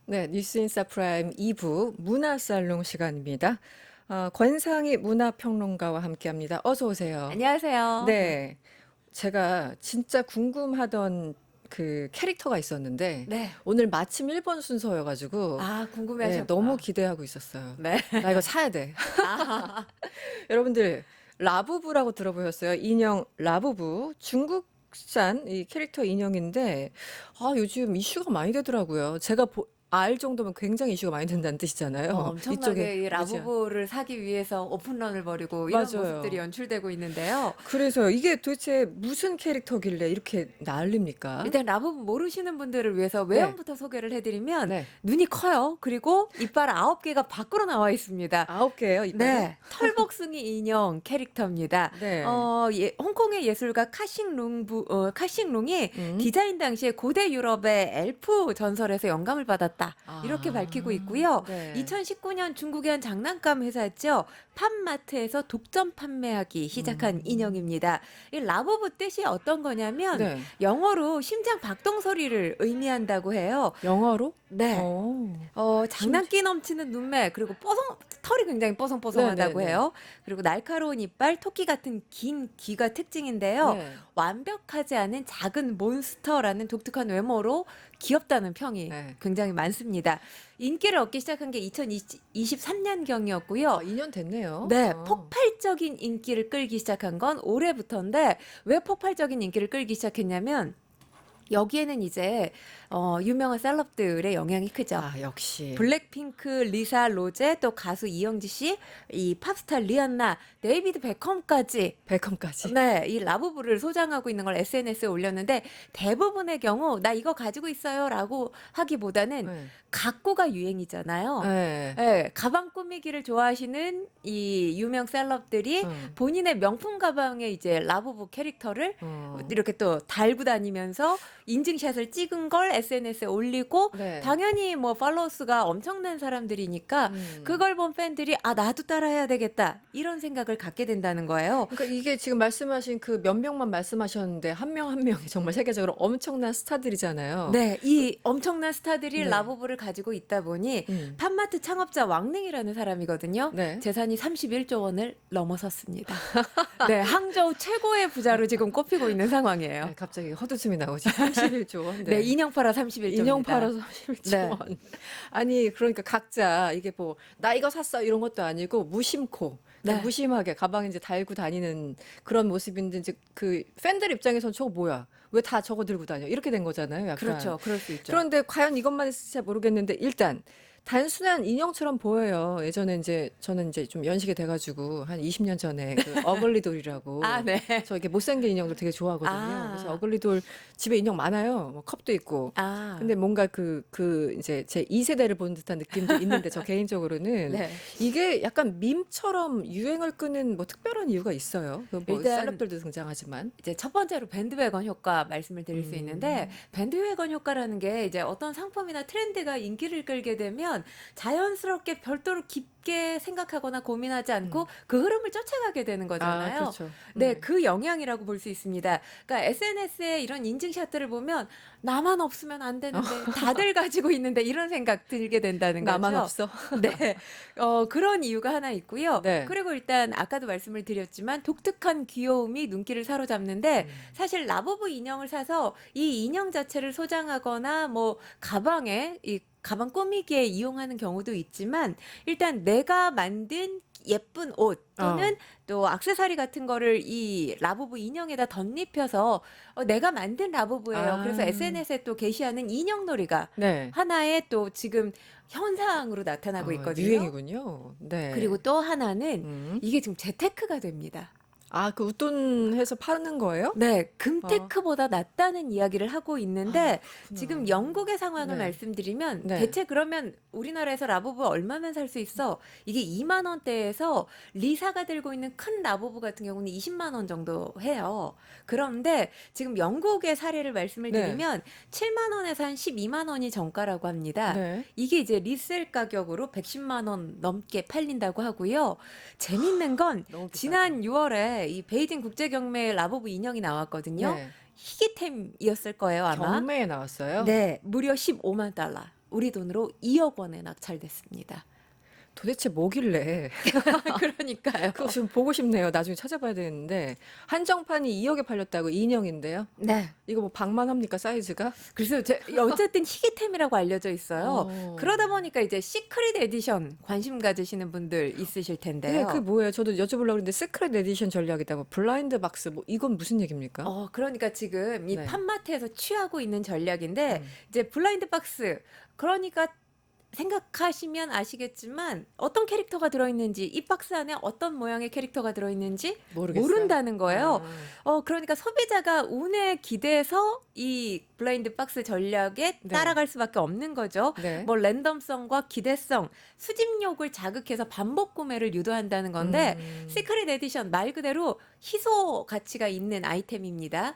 네, 뉴스인사 프라임 2부 문화살롱 시간입니다. 권상희 문화평론가와 함께합니다. 어서 오세요. 안녕하세요. 네, 제가 진짜 궁금하던 그 캐릭터가 있었는데 네. 오늘 마침 1번 순서여가지고 아, 네, 너무 궁금해하셨구나. 기대하고 있었어요. 네. 나 이거 사야 돼. 아, 여러분들 라부부라고 들어보셨어요? 인형 라부부 중국산 이 캐릭터 인형인데 요즘 이슈가 많이 되더라고요. 제가 알 정도면 굉장히 이슈가 많이 된다는 뜻이잖아요. 이쪽에 엄청나게 이 그렇죠. 라부부를 사기 위해서 오픈런을 벌이고 이런 모습들이 맞아요. 연출되고 있는데요. 그래서 이게 도대체 무슨 캐릭터길래 이렇게 난립니까? 일단 라부부 모르시는 분들을 위해서 네, 외형부터 소개를 해드리면 네. 눈이 커요. 그리고 이빨 9개가 밖으로 나와 있습니다. 9개예요, 이빨이? 네, 털복숭이 인형 캐릭터입니다. 네. 홍콩의 예술가 카싱룽이 음. 디자인 당시에 고대 유럽의 엘프 전설에서 영감을 받았다. 이렇게 밝히고 있고요. 네. 2019년 중국의 한 장난감 회사죠. 팝마트에서 독점 판매하기 시작한 인형입니다. 이 라부부 뜻이 어떤 거냐면 네. 영어로 심장 박동 소리를 의미한다고 해요. 영어로? 네. 어. 장난기 넘치는 눈매, 그리고 털이 굉장히 뽀송뽀송하다고 네네네. 해요. 그리고 날카로운 이빨, 토끼 같은 긴 귀가 특징인데요. 네. 완벽하지 않은 작은 몬스터라는 독특한 외모로 귀엽다는 평이 네. 굉장히 많습니다. 인기를 얻기 시작한 게 2023년경이었고요. 2년 됐네요. 네, 폭발적인 인기를 끌기 시작한 건 올해부터인데, 왜 폭발적인 인기를 끌기 시작했냐면, 여기에는 이제 유명한 셀럽들의 영향이 크죠. 역시. 블랙핑크 리사 로제, 또 가수 이영지 씨, 이 팝스타 리안나, 데이비드 베컴까지 베컴까지. 네, 이 라부부를 소장하고 있는 걸 SNS에 올렸는데, 대부분의 경우 나 이거 가지고 있어요라고 하기보다는 네. 갖고가 유행이잖아요. 네. 네, 가방 꾸미기를 좋아하시는 이 유명 셀럽들이 본인의 명품 가방에 이제 라부부 캐릭터를 이렇게 또 달고 다니면서 인증샷을 찍은 걸 SNS에 올리고, 네. 당연히 뭐 팔로워 수가 엄청난 사람들이니까 그걸 본 팬들이 나도 따라해야 되겠다 이런 생각을 갖게 된다는 거예요. 그러니까 이게 지금 말씀하신 그 몇 명만 말씀하셨는데 한 명 한 명이 정말 세계적으로 엄청난 스타들이잖아요. 네, 이 엄청난 스타들이 네. 라부부를 가지고 있다 보니 음. 팝마트 창업자 왕능이라는 사람이거든요. 네. 재산이 31조 원을 넘어섰습니다. 네, 항저우 최고의 부자로 지금 꼽히고 있는 상황이에요. 네, 갑자기 헛웃음이 나오지. 31조 원. 네, 인형 팔아 31조입니다. 인형 팔아서 31조 네. 원. 아니, 그러니까 각자 이게 뭐, 나 이거 샀어 이런 것도 아니고 무심코. 그냥 네. 무심하게 가방에 이제 달고 다니는 그런 모습인데 이제 그 팬들 입장에선 저거 뭐야? 왜 다 저거 들고 다녀? 이렇게 된 거잖아요. 약간. 그렇죠. 그럴 수 있죠. 그런데 과연 이것만 있을지 잘 모르겠는데 일단 단순한 인형처럼 보여요. 예전에 이제 저는 이제 좀 연식이 돼가지고 한 20년 전에 그 어글리돌이라고 아, 네. 저 이렇게 못생긴 인형들 되게 좋아하거든요. 아. 그래서 어글리돌 집에 인형 많아요. 뭐 컵도 있고. 아. 근데 뭔가 이제 제 2세대를 본 듯한 느낌도 있는데 저 개인적으로는 네. 이게 약간 밈처럼 유행을 끄는 뭐 특별한 이유가 있어요. 그뭐 일단 셀럽들도 등장하지만. 이제 첫 번째로 밴드웨건 효과 말씀을 드릴 수 있는데, 밴드웨건 효과라는 게 이제 어떤 상품이나 트렌드가 인기를 끌게 되면 자연스럽게 별도로 깊게 생각하거나 고민하지 않고 그 흐름을 쫓아가게 되는 거잖아요. 그렇죠. 네, 그 영향이라고 볼 수 있습니다. 그러니까 SNS에 이런 인증샷들을 보면 나만 없으면 안 되는데, 다들 가지고 있는데 이런 생각 들게 된다는 거죠. 나만 없어. 네, 그런 이유가 하나 있고요. 네. 그리고 일단 아까도 말씀을 드렸지만 독특한 귀여움이 눈길을 사로잡는데, 사실 라부부 인형을 사서 이 인형 자체를 소장하거나 뭐 가방에 이 가방 꾸미기에 이용하는 경우도 있지만, 일단 내가 만든 예쁜 옷 또는 또 액세서리 같은 거를 이 라부부 인형에다 덧입혀서 내가 만든 라부부예요. 그래서 SNS에 또 게시하는 인형놀이가 네. 하나의 또 지금 현상으로 나타나고 있거든요. 유행이군요. 네. 그리고 또 하나는 음. 이게 지금 재테크가 됩니다. 그 웃돈 해서 파는 거예요? 네, 금테크보다 낫다는 이야기를 하고 있는데, 지금 영국의 상황을 네. 말씀드리면, 네. 대체 그러면 우리나라에서 라부부 얼마면 살 수 있어? 이게 2만 원대에서 리사가 들고 있는 큰 라부부 같은 경우는 20만 원 정도 해요. 그런데 지금 영국의 사례를 말씀을 네. 드리면 7만 원에서 한 12만 원이 정가라고 합니다. 네. 이게 이제 리셀 가격으로 110만 원 넘게 팔린다고 하고요. 재밌는 건 너무 비싸다. 지난 6월에 이 베이징 국제경매에 라부부 인형이 나왔거든요. 네. 희귀템이었을 거예요, 아마. 경매에 나왔어요? 네, 무려 15만 달러. 우리 돈으로 2억 원에 낙찰됐습니다. 도대체 뭐길래 그러니까요. 그거 좀 보고 싶네요. 나중에 찾아봐야 되는데 한정판이 2억에 팔렸다고 인형인데요. 네. 이거 뭐 방만합니까 사이즈가? 그래서 어쨌든 희귀템이라고 알려져 있어요. 어. 그러다 보니까 이제 시크릿 에디션 관심 가지시는 분들 있으실 네, 텐데요. 그게 뭐예요? 저도 여쭤보려고 했는데 시크릿 에디션 전략이다. 뭐 블라인드 박스 뭐 이건 무슨 얘기입니까? 그러니까 지금 이 네. 팜마트에서 취하고 있는 전략인데 음. 이제 블라인드 박스 그러니까 생각하시면 아시겠지만 어떤 캐릭터가 들어있는지 이 박스 안에 어떤 모양의 캐릭터가 들어있는지 모르겠어요. 모른다는 거예요. 아. 그러니까 소비자가 운에 기대서 이 블라인드 박스 전략에 네. 따라갈 수밖에 없는 거죠. 네. 뭐 랜덤성과 기대성, 수집욕을 자극해서 반복 구매를 유도한다는 건데 시크릿 에디션 말 그대로 희소 가치가 있는 아이템입니다.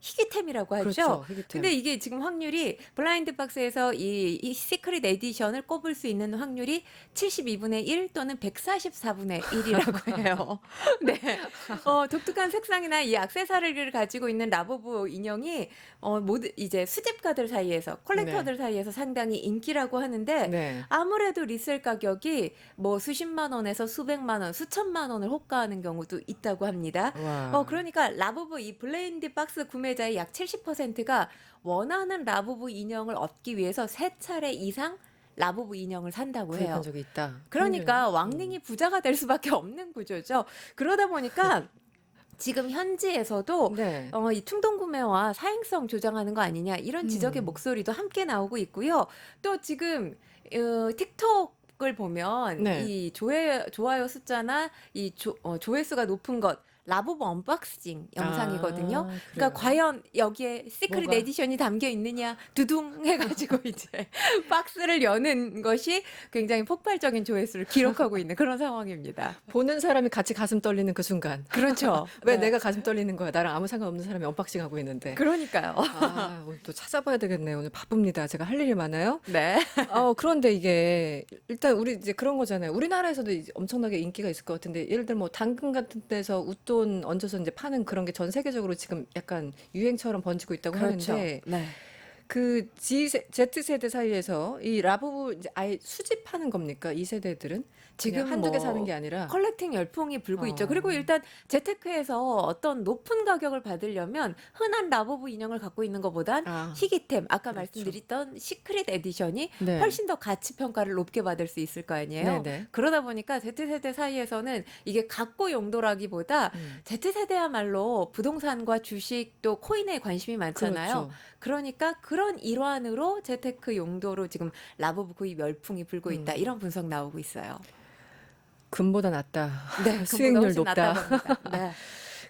희귀템이라고 하죠. 그렇죠. 희귀템. 근데 이게 지금 확률이 블라인드 박스에서 이 시크릿 에디션을 꼽을 수 있는 확률이 72분의 1 또는 144분의 1이라고 해요. 네. 독특한 색상이나 이 액세서리를 가지고 있는 라부부 인형이 모두 이제 수집가들 사이에서 콜렉터들 사이에서 상당히 인기라고 하는데 네. 아무래도 리셀 가격이 뭐 수십만 원에서 수백만 원, 수천만 원을 호가하는 경우도 있다고 합니다. 와. 그러니까 라부부 이 블레인드 박스 구매자의 약 70%가 원하는 라부부 인형을 얻기 위해서 3차례 이상 라부부 인형을 산다고 해요. 구입한 적이 있다. 그러니까 확률. 왕닝이 부자가 될 수밖에 없는 구조죠. 그러다 보니까 지금 현지에서도 네. 이 충동 구매와 사행성 조장하는 거 아니냐 이런 지적의 목소리도 함께 나오고 있고요. 또 지금 틱톡을 보면 네. 이 좋아요 숫자나 이 조회수가 높은 것 라부부 언박싱 영상이거든요. 아, 그러니까 그래요? 과연 여기에 시크릿 뭐가? 에디션이 담겨 있느냐 두둥 해가지고 이제 박스를 여는 것이 굉장히 폭발적인 조회수를 기록하고 있는 그런 상황입니다. 보는 사람이 같이 가슴 떨리는 그 순간. 그렇죠. 왜 네. 내가 가슴 떨리는 거야? 나랑 아무 상관없는 사람이 언박싱 하고 있는데. 그러니까요. 아, 오늘 또 찾아봐야 되겠네요. 오늘 바쁩니다. 제가 할 일이 많아요. 네. 그런데 이게 일단 우리 이제 그런 거잖아요. 우리나라에서도 이제 엄청나게 인기가 있을 것 같은데 예를 들어 뭐 당근 같은 데서 웃돈 얹어서 이제 파는 그런 게 전 세계적으로 지금 약간 유행처럼 번지고 있다고 그렇죠. 하는데 네. 그 Z세대 사이에서 이 라부부 이제 아예 수집하는 겁니까? 이 세대들은? 지금 지금 한두 개 뭐 사는 게 아니라 컬렉팅 열풍이 불고 있죠. 어. 그리고 일단 재테크에서 어떤 높은 가격을 받으려면 흔한 라부부 인형을 갖고 있는 것보단 아, 희귀템, 아까 그렇죠. 말씀드렸던 시크릿 에디션이 네. 훨씬 더 가치 평가를 높게 받을 수 있을 거 아니에요. 네네. 그러다 보니까 Z세대 사이에서는 이게 갖고 용도라기보다 Z세대야말로 부동산과 주식 또 코인에 관심이 많잖아요. 그렇죠. 그러니까 그런 일환으로 재테크 용도로 지금 라부부 구입 열풍이 불고 있다. 이런 분석 나오고 있어요. 금보다 낫다. 네, 금보다 수익률 훨씬 높다. 낫다고 합니다. 네.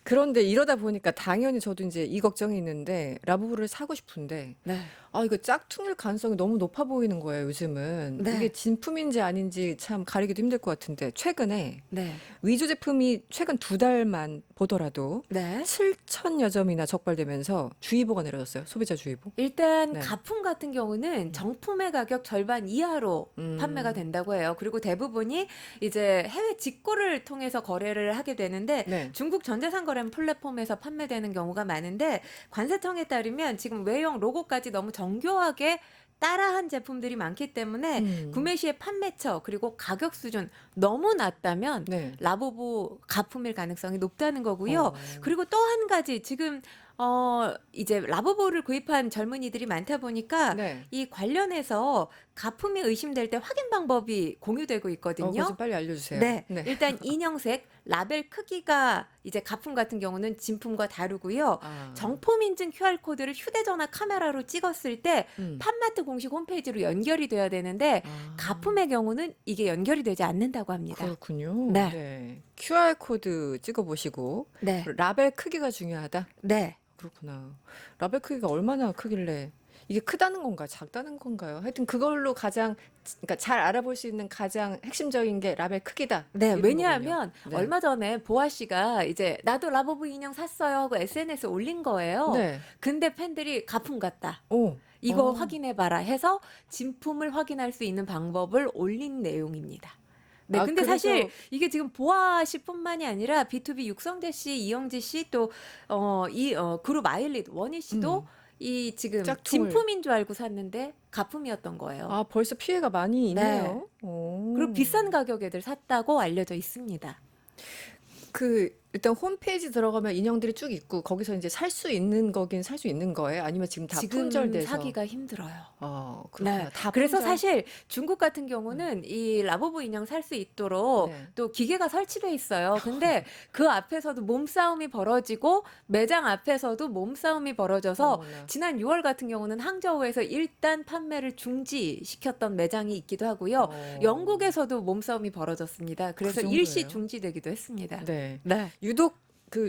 그런데 이러다 보니까 당연히 저도 이제 이 걱정이 있는데 라부부를 사고 싶은데 네. 이거 짝퉁일 가능성이 너무 높아 보이는 거예요, 요즘은. 네. 이게 진품인지 아닌지 참 가리기도 힘들 것 같은데 최근에 네. 위조 제품이 최근 2달만 보더라도 네. 7천여 점이나 적발되면서 주의보가 내려졌어요. 소비자 주의보. 일단 네. 가품 같은 경우는 정품의 가격 절반 이하로 판매가 된다고 해요. 그리고 대부분이 이제 해외 직구를 통해서 거래를 하게 되는데 네. 중국 전자상 거래 플랫폼에서 판매되는 경우가 많은데 관세청에 따르면 지금 외형 로고까지 너무 정교하게 따라한 제품들이 많기 때문에 구매 시에 판매처 그리고 가격 수준 너무 낮다면 네. 라부부 가품일 가능성이 높다는 거고요. 어. 그리고 또 한 가지 지금 이제 라부부를 구입한 젊은이들이 많다 보니까 네. 이 관련해서 가품이 의심될 때 확인 방법이 공유되고 그거 있거든요. 좀 빨리 알려주세요. 네. 일단 인형색, 라벨 크기가 이제 가품 같은 경우는 진품과 다르고요. 아. 정품 인증 QR코드를 휴대전화 카메라로 찍었을 때 음. 팜마트 공식 홈페이지로 연결이 돼야 되는데 아. 가품의 경우는 이게 연결이 되지 않는다고 합니다. 그렇군요. 네. QR 코드 찍어보시고 네. 라벨 크기가 중요하다. 네. 그렇구나. 라벨 크기가 얼마나 크길래 이게 크다는 건가, 작다는 건가요? 하여튼 그걸로 그러니까 잘 알아볼 수 있는 가장 핵심적인 게 라벨 크기다. 네, 이런 왜냐하면 거군요. 네. 얼마 전에 보아 씨가 이제 나도 라부부 인형 샀어요 하고 SNS에 올린 거예요. 네. 근데 팬들이 가품 같다. 오. 이거 어. 확인해봐라 해서 진품을 확인할 수 있는 방법을 올린 내용입니다. 네, 근데 그래서 사실 이게 지금 보아 씨뿐만이 아니라 B2B 육성재 씨, 이영지 씨 또 그룹 아일릿 원희 씨도 이 지금 짝퉁을. 진품인 줄 알고 샀는데 가품이었던 거예요. 아, 벌써 피해가 많이 네. 있네요. 그리고 비싼 가격에 들 샀다고 알려져 있습니다. 일단 홈페이지 들어가면 인형들이 쭉 있고 거기서 이제 살 수 있는 거긴 살 수 있는 거예요? 아니면 지금 다 지금 품절돼서? 사기가 힘들어요. 그렇구나. 네. 다 그래서 품절. 사실 중국 같은 경우는 이 라부부 인형 살 수 있도록 네. 또 기계가 설치돼 있어요. 근데 그 앞에서도 몸싸움이 벌어지고 매장 앞에서도 몸싸움이 벌어져서 어머나. 지난 6월 같은 경우는 항저우에서 일단 판매를 중지시켰던 매장이 있기도 하고요. 영국에서도 몸싸움이 벌어졌습니다. 그래서 그 일시 정도예요? 중지되기도 했습니다. 네. 네. 유독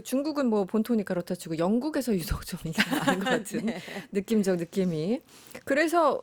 중국은 뭐 본토니까 그렇다 치고 영국에서 유독 좀 이게 많은 것 같은 네. 느낌적 느낌이. 그래서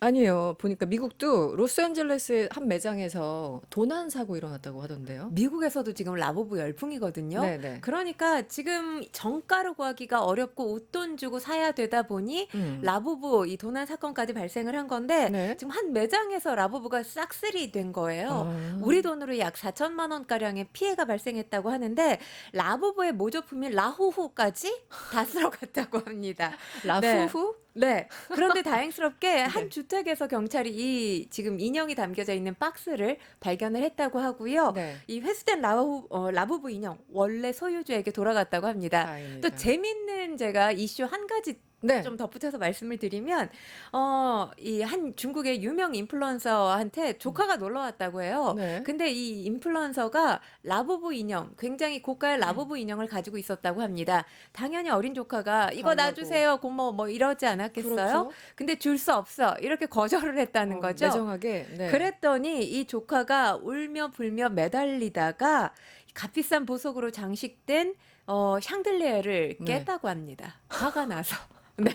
아니에요. 보니까 미국도 로스앤젤레스의 한 매장에서 도난 사고 일어났다고 하던데요. 미국에서도 지금 라부부 열풍이거든요. 네네. 그러니까 지금 정가로 구하기가 어렵고 웃돈 주고 사야 되다 보니 라부부 이 도난 사건까지 발생을 한 건데 네. 지금 한 매장에서 라부부가 싹쓸이 된 거예요. 우리 돈으로 약 4천만 원가량의 피해가 발생했다고 하는데 라부부의 모조품인 라후후까지 다 쓸어갔다고 합니다. 라후후? 네. 그런데 다행스럽게 한 네. 주택에서 경찰이 이 지금 인형이 담겨져 있는 박스를 발견을 했다고 하고요. 네. 이 회수된 라부부 인형 원래 소유주에게 돌아갔다고 합니다. 다행이다. 또 재밌는 제가 이슈 한 가지 네. 좀 덧붙여서 말씀을 드리면 이 한 중국의 유명 인플루언서한테 조카가 놀러 왔다고 해요. 네. 근데 이 인플루언서가 라부부 인형, 굉장히 고가의 라부부 인형을 가지고 있었다고 합니다. 당연히 어린 조카가 이거 달라고. 놔주세요, 고모 뭐 이러지 않았겠어요? 그렇죠. 근데 줄 수 없어 이렇게 거절을 했다는 거죠. 매정하게. 네. 그랬더니 이 조카가 울며 불며 매달리다가 값비싼 보석으로 장식된 샹들리에를 네. 깼다고 합니다. 화가 나서. 네.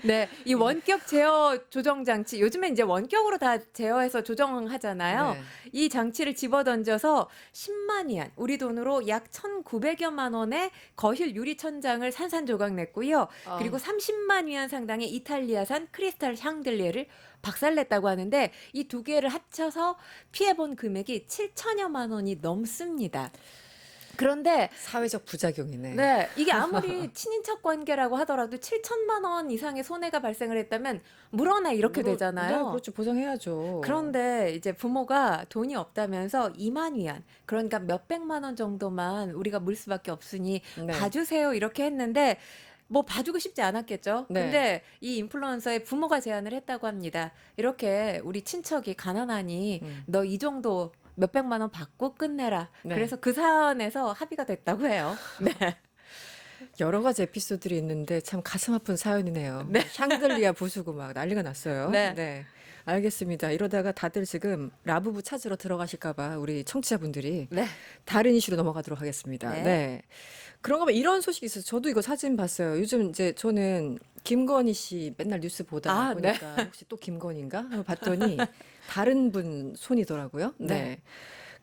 네. 이 원격 제어 조정 장치, 요즘에 이제 원격으로 다 제어해서 조정하잖아요. 네. 이 장치를 집어 던져서 10만 위안, 우리 돈으로 약 1,900여만 원의 거실 유리 천장을 산산조각 냈고요. 그리고 30만 위안 상당의 이탈리아산 크리스탈 샹들리에를 박살냈다고 하는데 이 두 개를 합쳐서 피해본 금액이 7천여만 원이 넘습니다. 그런데 사회적 부작용이네. 네, 이게 아무리 친인척 관계라고 하더라도 7천만 원 이상의 손해가 발생을 했다면 물어내 이렇게 네, 되잖아요. 그렇죠. 보상해야죠. 그런데 이제 부모가 돈이 없다면서 2만 위안, 그러니까 몇백만 원 정도만 우리가 물 수밖에 없으니 네. 봐주세요 이렇게 했는데 뭐 봐주고 싶지 않았겠죠. 네. 근데 이 인플루언서의 부모가 제안을 했다고 합니다. 이렇게 우리 친척이 가난하니 너 이 정도 몇백만 원 받고 끝내라. 네. 그래서 그 사안에서 합의가 됐다고 해요. 네. 여러 가지 에피소드들이 있는데 참 가슴 아픈 사연이네요. 샹들리아 부수고 막 난리가 났어요. 네. 알겠습니다. 이러다가 다들 지금 라부부 찾으러 들어가실까봐 우리 청취자분들이 네. 다른 이슈로 넘어가도록 하겠습니다. 네. 네. 그런가 봐. 이런 소식이 있어서 저도 이거 사진 봤어요. 요즘 이제 저는 김건희 씨 맨날 뉴스 보다 네. 보니까 혹시 또 김건희인가? 하고 봤더니 다른 분 손이더라고요. 네.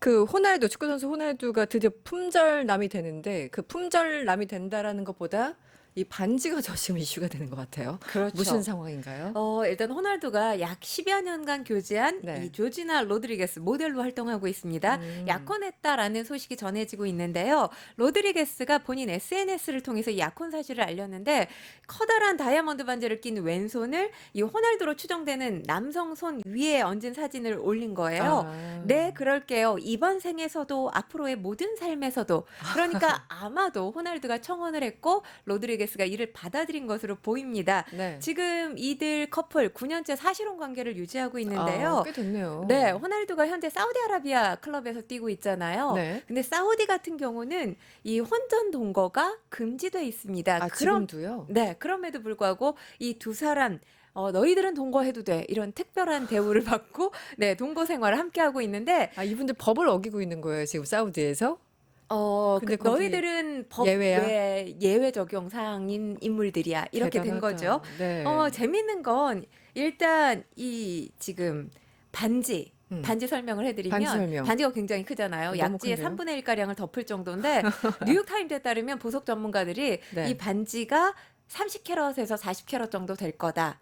네. 호날두, 축구선수 호날두가 드디어 품절남이 되는데 그 품절남이 된다라는 것보다 이 반지가 더 지금 이슈가 되는 것 같아요. 그렇죠. 무슨 상황인가요? 일단 호날두가 약 10여 년간 교제한 네. 이 조지나 로드리게스 모델로 활동하고 있습니다. 약혼했다라는 소식이 전해지고 있는데요. 로드리게스가 본인 SNS를 통해서 약혼 사실을 알렸는데 커다란 다이아몬드 반지를 낀 왼손을 이 호날두로 추정되는 남성 손 위에 얹은 사진을 올린 거예요. 네, 그럴게요. 이번 생에서도 앞으로의 모든 삶에서도. 그러니까 아마도 호날두가 청혼을 했고 로드리게스가 이를 받아들인 것으로 보입니다. 네. 지금 이들 커플 9년째 사실혼 관계를 유지하고 있는데요. 꽤 됐네요. 네, 호날두가 현재 사우디아라비아 클럽에서 뛰고 있잖아요. 네. 근데 사우디 같은 경우는 이 혼전 동거가 금지돼 있습니다. 지금도요? 네, 그럼에도 불구하고 이 두 사람 너희들은 동거해도 돼. 이런 특별한 대우를 받고 네, 동거 생활을 함께 하고 있는데 이분들 법을 어기고 있는 거예요, 지금 사우디에서? 근데 거기 너희들은 법 예외야? 외 예외 적용 사항인 인물들이야. 이렇게 된 대단하다. 거죠. 네. 재밌는 건 일단 이 지금 반지 설명을 해드리면 반지 설명. 반지가 굉장히 크잖아요. 너무 약지의 큰데요? 3분의 1가량을 덮을 정도인데 뉴욕타임즈에 따르면 보석 전문가들이 네. 이 반지가 30캐럿에서 40캐럿 정도 될 거다.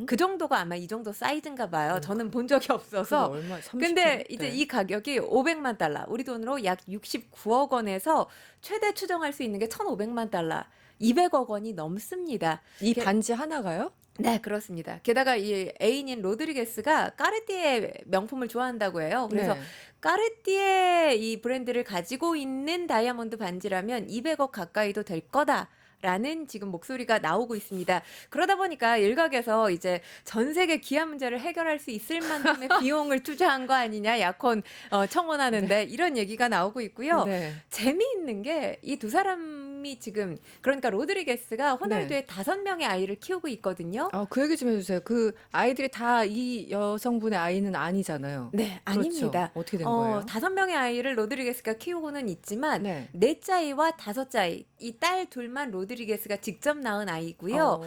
그 정도가 아마 이 정도 사이즈인가 봐요. 저는 본 적이 없어서. 얼마? 30 근데 캐럿? 이제 네. 이 가격이 500만 달러, 우리 돈으로 약 69억 원에서 최대 추정할 수 있는 게 1,500만 달러. 200억 원이 넘습니다. 이 게- 반지 하나가요? 네, 그렇습니다. 게다가 이 애인인 로드리게스가 까르띠에 명품을 좋아한다고 해요. 그래서 네. 까르띠에 이 브랜드를 가지고 있는 다이아몬드 반지라면 200억 가까이도 될 거다. 라는 지금 목소리가 나오고 있습니다. 그러다 보니까 일각에서 이제 전 세계 기아 문제를 해결할 수 있을 만큼의 비용을 투자한 거 아니냐 약혼 청원하는데 이런 얘기가 나오고 있고요. 네. 재미있는 게 이 두 사람이 지금 그러니까 로드리게스가 호날두의 5명의 아이를 키우고 있거든요. 그 얘기 좀 해주세요. 그 아이들이 다 이 여성분의 아이는 아니잖아요. 네, 그렇죠. 아닙니다. 어떻게 된 거예요? 5명의 아이를 로드리게스가 키우고는 있지만 네. 넷째아이와 다섯째아이 이 딸 둘만 로드리게스가 직접 낳은 아이고요.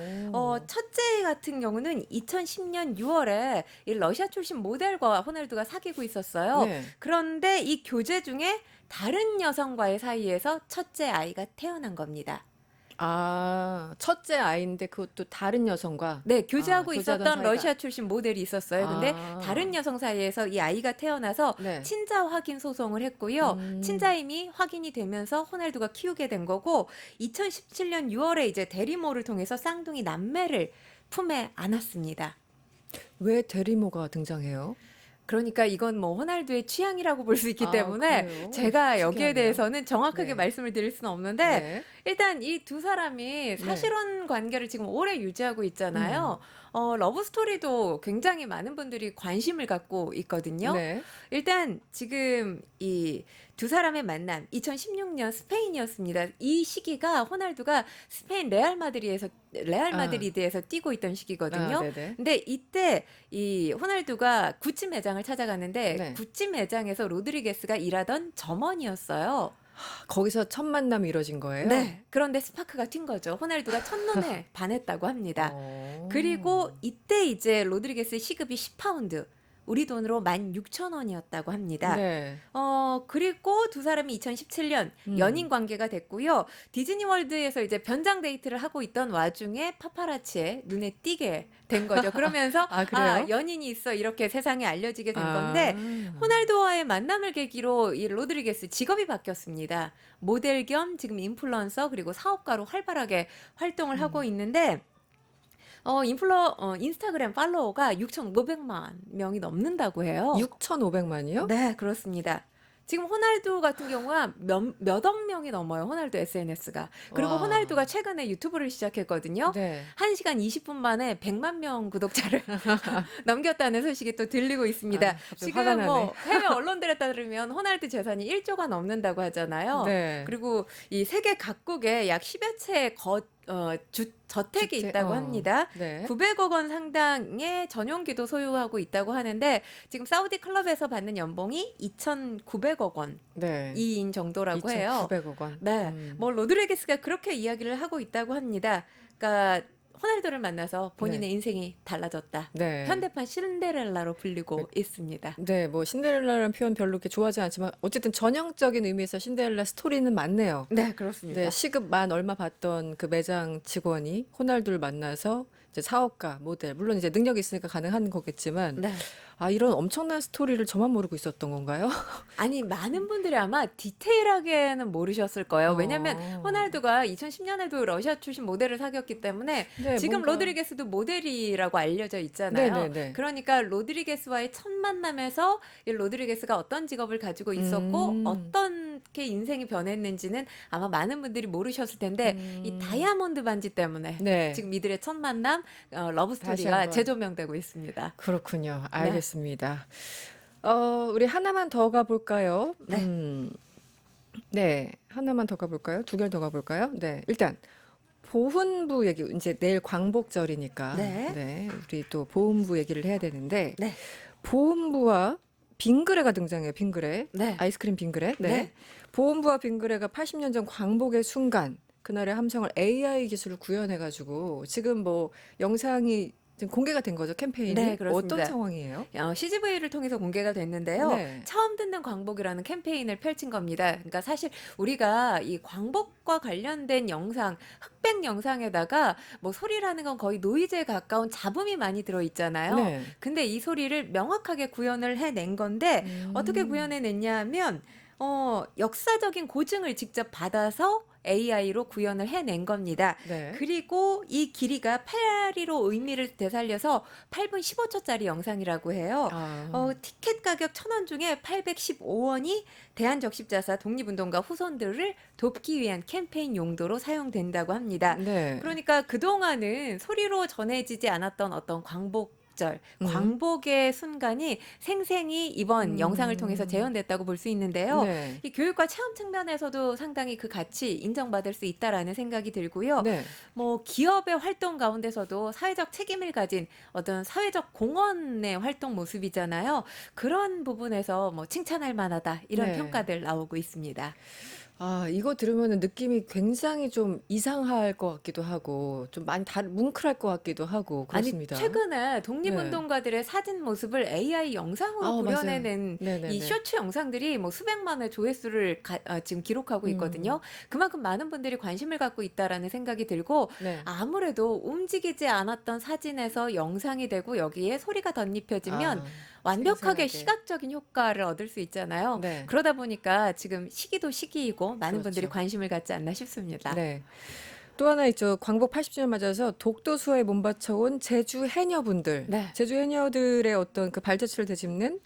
첫째 같은 경우는 2010년 6월에 이 러시아 출신 모델과 호날두가 사귀고 있었어요. 네. 그런데 이 교제 중에 다른 여성과의 사이에서 첫째 아이가 태어난 겁니다. 첫째 아이인데 그것도 다른 여성과. 네, 교제하고 교제하던 있었던 사이가- 러시아 출신 모델이 있었어요. 근데 아. 다른 여성 사이에서 이 아이가 태어나서 네. 친자 확인 소송을 했고요. 친자임이 확인이 되면서 호날두가 키우게 된 거고 2017년 6월에 이제 대리모를 통해서 쌍둥이 남매를 품에 안았습니다. 왜 대리모가 등장해요? 그러니까 이건 뭐 호날두의 취향이라고 볼 수 있기 때문에 그래요? 제가 여기에 특이하네요. 대해서는 정확하게 네. 말씀을 드릴 수는 없는데 네. 일단 이 두 사람이 사실혼 관계를 지금 오래 유지하고 있잖아요. 러브 스토리도 굉장히 많은 분들이 관심을 갖고 있거든요. 네. 일단 지금 이 두 사람의 만남 2016년 스페인이었습니다. 이 시기가 호날두가 스페인 레알 마드리드에서 뛰고 있던 시기거든요. 네네. 근데 이때 이 호날두가 구찌 매장을 찾아가는데 네. 구찌 매장에서 로드리게스가 일하던 점원이었어요. 거기서 첫 만남이 이뤄진 거예요? 네. 그런데 스파크가 튄 거죠. 호날두가 첫눈에 반했다고 합니다. 그리고 이때 이제 로드리게스의 시급이 10파운드. 우리 돈으로 16,000원이었다고 합니다. 네. 그리고 두 사람이 2017년 연인 관계가 됐고요. 디즈니 월드에서 이제 변장 데이트를 하고 있던 와중에 파파라치의 눈에 띄게 된 거죠. 그러면서 그래요? 연인이 있어 이렇게 세상에 알려지게 된 건데 호날두와의 만남을 계기로 이 로드리게스 직업이 바뀌었습니다. 모델 겸 지금 인플루언서 그리고 사업가로 활발하게 활동을 하고 있는데 인스타그램 팔로워가 6,500만 명이 넘는다고 해요. 6,500만이요? 네, 그렇습니다. 지금 호날두 같은 경우가 몇억 명이 넘어요. 호날두 SNS가. 그리고 와. 호날두가 최근에 유튜브를 시작했거든요. 네. 1시간 20분 만에 100만 명 구독자를 넘겼다는 소식이 또 들리고 있습니다. 갑자기 화가 지금 뭐 나네. 해외 언론들에 따르면 호날두 재산이 1조가 넘는다고 하잖아요. 네. 그리고 이 세계 각국에 약 10여 채의 저택이 주택, 있다고 합니다. 네. 900억 원 상당의 전용기도 소유하고 있다고 하는데 지금 사우디 클럽에서 받는 연봉이 2,900억 원인 네. 정도라고 해요. 2,900억 원. 네, 뭐 로드리게스가 그렇게 이야기를 하고 있다고 합니다. 그러니까 호날두를 만나서 본인의 인생이 달라졌다. 네. 현대판 신데렐라로 불리고 있습니다. 네, 뭐 신데렐라라는 표현 별로 이렇게 좋아하지 않지만 어쨌든 전형적인 의미에서 신데렐라 스토리는 맞네요. 네, 그렇습니다. 네, 시급 만 얼마 받던 그 매장 직원이 호날두를 만나서 이제 사업가, 모델, 물론 이제 능력이 있으니까 가능한 거겠지만 네. 이런 엄청난 스토리를 저만 모르고 있었던 건가요? 아니 많은 분들이 아마 디테일하게는 모르셨을 거예요. 왜냐하면 어. 호날두가 2010년에도 러시아 출신 모델을 사귀었기 때문에 네, 지금 뭔가- 로드리게스도 모델이라고 알려져 있잖아요. 네네네. 그러니까 로드리게스와의 첫 만남에서 이 로드리게스가 어떤 직업을 가지고 있었고 어떻게 인생이 변했는지는 아마 많은 분들이 모르셨을 텐데 이 다이아몬드 반지 때문에 네. 지금 이들의 첫 만남 러브 다시 스토리가 한번. 재조명되고 있습니다. 그렇군요. 알겠습니다. 우리 하나만 더 가볼까요? 네. 네, 하나만 더 가볼까요? 두 개를 더 가볼까요? 네, 일단 보훈부 얘기, 이제 내일 광복절이니까, 네. 우리 또 보훈부 얘기를 해야 되는데, 네. 보훈부와 빙그레가 등장해요. 빙그레, 네. 아이스크림 빙그레. 네. 네. 보훈부와 빙그레가 80년 전 광복의 순간, 그날의 함성을 AI 기술을 구현해가지고 지금 뭐 영상이 지금 공개가 된 거죠, 캠페인이. 네, 그렇습니다. 어떤 상황이에요? CGV를 통해서 공개가 됐는데요. 네. 처음 듣는 광복이라는 캠페인을 펼친 겁니다. 그러니까 사실 우리가 이 광복과 관련된 영상, 흑백 영상에다가 뭐 소리라는 건 거의 노이즈에 가까운 잡음이 많이 들어 있잖아요. 네. 근데 이 소리를 명확하게 구현을 해낸 건데 어떻게 구현해냈냐 하면 역사적인 고증을 직접 받아서 AI로 구현을 해낸 겁니다. 네. 그리고 이 길이가 8위로 의미를 되살려서 8분 15초짜리 영상이라고 해요. 아. 티켓 가격 1,000원 중에 815원이 대한적십자사 독립운동가 후손들을 돕기 위한 캠페인 용도로 사용된다고 합니다. 네. 그러니까 그동안은 소리로 전해지지 않았던 어떤 광복의 순간이 생생히 이번 영상을 통해서 재현됐다고 볼 수 있는데요. 네. 이 교육과 체험 측면에서도 상당히 그 가치 인정받을 수 있다라는 생각이 들고요. 네. 뭐 기업의 활동 가운데서도 사회적 책임을 가진 어떤 사회적 공헌의 활동 모습이잖아요. 그런 부분에서 뭐 칭찬할 만하다 이런 네. 평가들 나오고 있습니다. 아, 이거 들으면은 느낌이 굉장히 좀 이상할 것 같기도 하고, 좀 많이 뭉클할 것 같기도 하고, 아니 그렇습니다. 최근에 네. 독립운동가들의 사진 모습을 AI 영상으로 아, 맞아요. 구현해낸 이 네네네. 쇼츠 영상들이 뭐 수백만의 조회수를 지금 기록하고 있거든요. 그만큼 많은 분들이 관심을 갖고 있다라는 생각이 들고 네. 아무래도 움직이지 않았던 사진에서 영상이 되고 여기에 소리가 덧입혀지면 아, 완벽하게 생생하게. 시각적인 효과를 얻을 수 있잖아요. 네. 그러다 보니까 지금 시기도 시기이고 많은 분들이 그렇죠. 관심을 갖지 않나 싶습니다. 네. 또 하나 있죠. 광복 80주년 맞아서 독도 수호에 몸바쳐온 제주 해녀분들, 네. 제주 해녀들의 어떤 그 발자취를 되짚는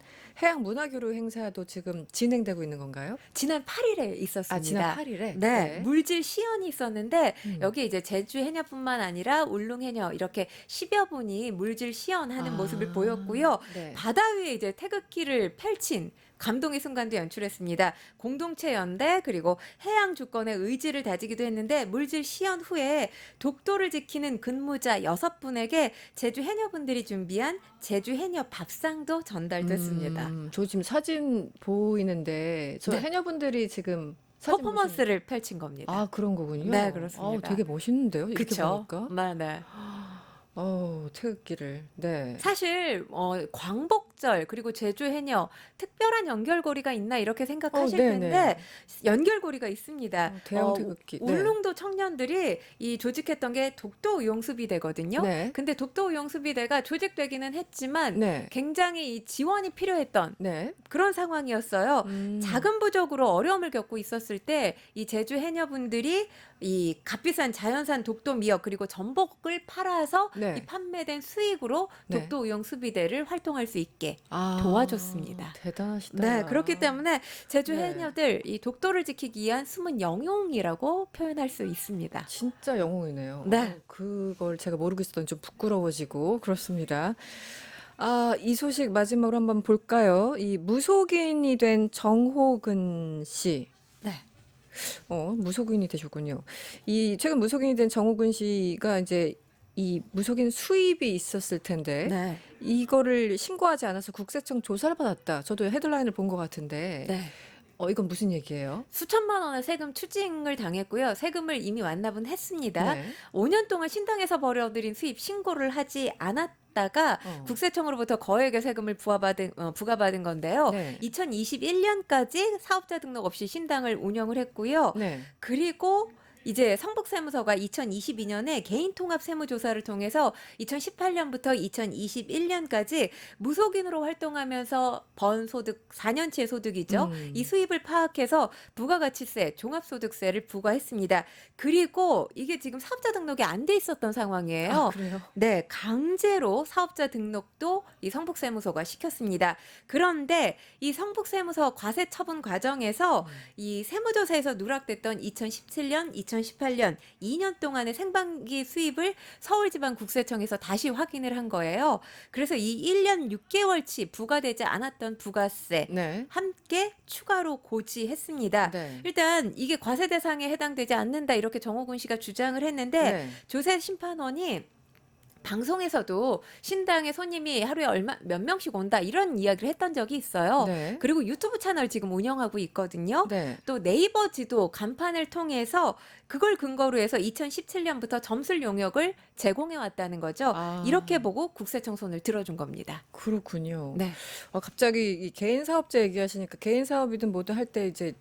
해양 문화교류 행사도 지금 진행되고 있는 건가요? 지난 8일에 아, 있었습니다. 지난 8일에? 네, 물질 시연이 있었는데 음. 여기 이제 제주 해녀뿐만 아니라 울릉 해녀 이렇게 10여 분이 물질 시연하는 모습을 보였고요. 네. 바다 위에 이제 태극기를 펼친 감동의 순간도 연출했습니다. 공동체 연대 그리고 해양 주권의 의지를 다지기도 했는데 물질 시연 후에 독도를 지키는 근무자 6분에게 제주 해녀분들이 준비한 제주 해녀 밥상도 전달됐습니다. 저 지금 사진 보이는데 저 네. 해녀분들이 지금 사진 퍼포먼스를 펼친 겁니다. 아, 그런 거군요. 네, 그렇습니다. 되게 멋있는데요. 이렇게 그쵸? 보니까. 네, 네. 태극기를. 네. 사실 광복절 그리고 제주 해녀 특별한 연결고리가 있나 이렇게 생각하실 네네. 텐데 연결고리가 있습니다. 대형 태극기. 네. 울릉도 청년들이 이 조직했던 게 독도 의용수비대거든요. 네. 근데 독도 의용수비대가 조직되기는 했지만 네. 굉장히 이 지원이 필요했던 네. 그런 상황이었어요. 자금 부족으로 어려움을 겪고 있었을 때 이 제주 해녀분들이 이 값비싼 자연산 독도 미역 그리고 전복을 팔아서 네. 이 판매된 수익으로 네. 독도 의용 수비대를 활동할 수 있게 아, 도와줬습니다. 대단하시다. 네, 그렇기 때문에 제주 네. 해녀들 이 독도를 지키기 위한 숨은 영웅이라고 표현할 수 있습니다. 진짜 영웅이네요. 네. 그걸 제가 모르고 있었던 좀 부끄러워지고 그렇습니다. 아, 이 소식 마지막으로 한번 볼까요? 이 무속인이 된 정호근 씨. 네. 무속인이 되셨군요. 이 최근 무속인이 된 정호근 씨가 이제 이 무속인 수입이 있었을 텐데 네. 이거를 신고하지 않아서 국세청 조사를 받았다. 저도 헤드라인을 본 것 같은데 네. 이건 무슨 얘기예요? 수천만 원의 세금 추징을 당했고요. 세금을 이미 완납은 했습니다. 네. 5년 동안 신당에서 벌어들인 수입 신고를 하지 않았다가 국세청으로부터 거액의 세금을 부과받은 건데요. 네. 2021년까지 사업자 등록 없이 신당을 운영을 했고요. 네. 그리고 이제 성북세무서가 2022년에 개인통합세무조사를 통해서 2018년부터 2021년까지 무속인으로 활동하면서 번 소득 4년치의 소득이죠. 이 수입을 파악해서 부가가치세, 종합소득세를 부과했습니다. 그리고 이게 지금 사업자 등록이 안 돼 있었던 상황이에요. 아, 그래요? 네, 강제로 사업자 등록도 이 성북세무서가 시켰습니다. 그런데 이 성북세무서 과세 처분 과정에서 이 세무조사에서 누락됐던 2017년, 2018년 2년 동안의 생방기 수입을 서울지방국세청에서 다시 확인을 한 거예요. 그래서 이 1년 6개월치 부과되지 않았던 부가세 네. 함께 추가로 고지했습니다. 네. 일단 이게 과세 대상에 해당되지 않는다 이렇게 정호근 씨가 주장을 했는데 네. 조세 심판원이 방송에서도 신당에 손님이 하루에 몇 명씩 온다 이런 이야기를 했던 적이 있어요. 네. 그리고 유튜브 채널 지금 운영하고 있거든요. 네. 또 네이버 지도 간판을 통해서 그걸 근거로 해서 2017년부터 점술 용역을 제공해 왔다는 거죠. 아. 이렇게 보고 국세청 손을 들어준 겁니다. 그렇군요. 네. 갑자기 이 개인 사업자 얘기하시니까 개인 사업이든 뭐든 할 때 이제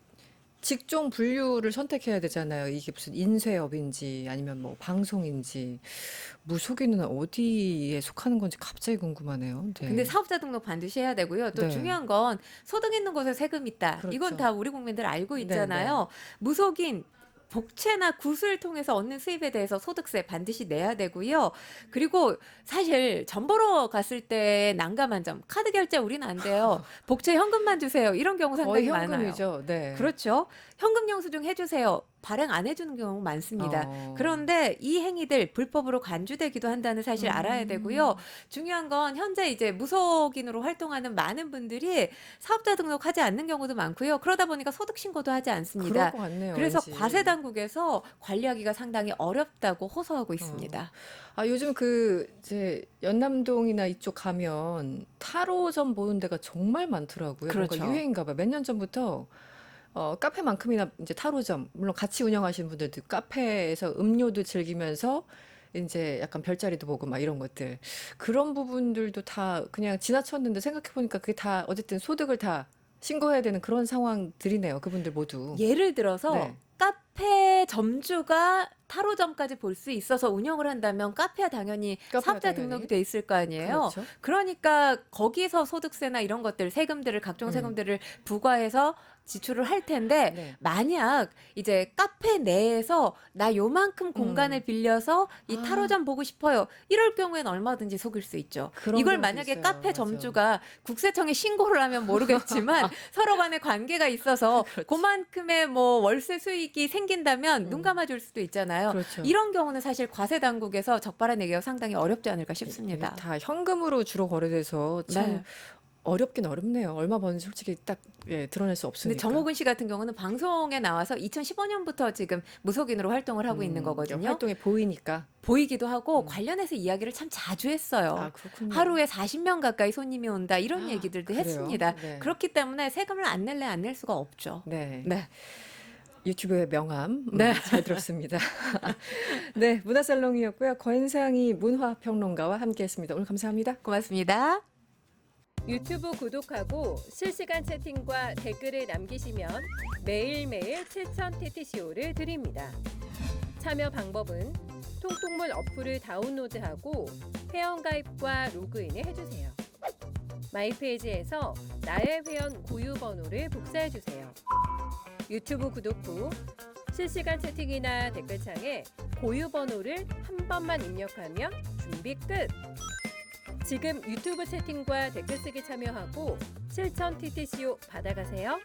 직종 분류를 선택해야 되잖아요. 이게 무슨 인쇄업인지 아니면 뭐 방송인지 무속인은 어디에 속하는 건지 갑자기 궁금하네요. 근데 네. 사업자 등록 반드시 해야 되고요. 또 네. 중요한 건 소득 있는 곳에 세금 있다. 이건 그렇죠. 다 우리 국민들 알고 네네. 있잖아요. 무속인 복채나 구슬 통해서 얻는 수입에 대해서 소득세 반드시 내야 되고요. 그리고 사실 전 보러 갔을 때 난감한 점, 카드 결제 우리는 안 돼요. 복채 현금만 주세요. 이런 경우 거의 상당히 많아요. 현금이죠. 네. 그렇죠. 현금 영수증 해주세요. 발행 안 해주는 경우 많습니다. 어. 그런데 이 행위들 불법으로 간주되기도 한다는 사실 알아야 되고요. 중요한 건 현재 이제 무속인으로 활동하는 많은 분들이 사업자 등록하지 않는 경우도 많고요. 그러다 보니까 소득 신고도 하지 그럴 않습니다. 것 같네요. 그래서 왠지. 과세 당국에서 관리하기가 상당히 어렵다고 호소하고 있습니다. 아, 요즘 그 이제 연남동이나 이쪽 가면 타로점 보는 데가 정말 많더라고요. 뭔가 그렇죠. 유행인가 봐요. 몇 년 전부터 카페만큼이나 이제 타로점, 물론 같이 운영하시는 분들도 카페에서 음료도 즐기면서 이제 약간 별자리도 보고 막 이런 것들. 그런 부분들도 다 그냥 지나쳤는데 생각해 보니까 그게 다 어쨌든 소득을 다 신고해야 되는 그런 상황들이네요. 그분들 모두. 예를 들어서 네. 카페 점주가 타로점까지 볼 수 있어서 운영을 한다면 카페야 당연히 카페야 사업자 당연히. 등록이 돼 있을 거 아니에요. 그렇죠. 그러니까 거기서 소득세나 이런 것들 세금들을 각종 세금들을 부과해서 지출을 할 텐데 네. 만약 이제 카페 내에서 나 요만큼 공간을 빌려서 이 아. 타로점 보고 싶어요. 이럴 경우엔 얼마든지 속일 수 있죠. 그런 이걸 경우도 만약에 있어요. 카페 맞아. 점주가 국세청에 신고를 하면 모르겠지만 서로 간에 관계가 있어서 그렇지. 그만큼의 뭐 월세 수익이 생긴다면 눈 감아줄 수도 있잖아요. 그렇죠. 이런 경우는 사실 과세 당국에서 적발해내기가 상당히 어렵지 않을까 싶습니다. 다 현금으로 주로 거래돼서 참 네. 어렵긴 어렵네요. 얼마 버는지 솔직히 딱 드러낼 수 근데 없으니까. 정호근 씨 같은 경우는 방송에 나와서 2015년부터 지금 무속인으로 활동을 하고 있는 이게 거거든요. 활동이 보이니까. 보이기도 하고 관련해서 이야기를 참 자주 했어요. 아, 그렇군요. 하루에 40명 가까이 손님이 온다 이런 얘기들도 그래요? 했습니다. 네. 그렇기 때문에 세금을 안 낼래 안 낼 수가 없죠. 네. 네. 유튜브의 명함. 네. 잘 들었습니다. 네, 문화살롱이었고요. 권상희 문화평론가와 함께했습니다. 오늘 감사합니다. 고맙습니다. 유튜브 구독하고 실시간 채팅과 댓글을 남기시면 매일매일 7,000TTCO를 드립니다. 참여 방법은 통통문 어플을 다운로드하고 회원가입과 로그인을 해주세요. 마이페이지에서 나의 회원 고유 번호를 복사해주세요. 유튜브 구독 후 실시간 채팅이나 댓글창에 고유 번호를 한 번만 입력하면 준비 끝! 지금 유튜브 채팅과 댓글 쓰기 참여하고 7,000TTCO 받아가세요.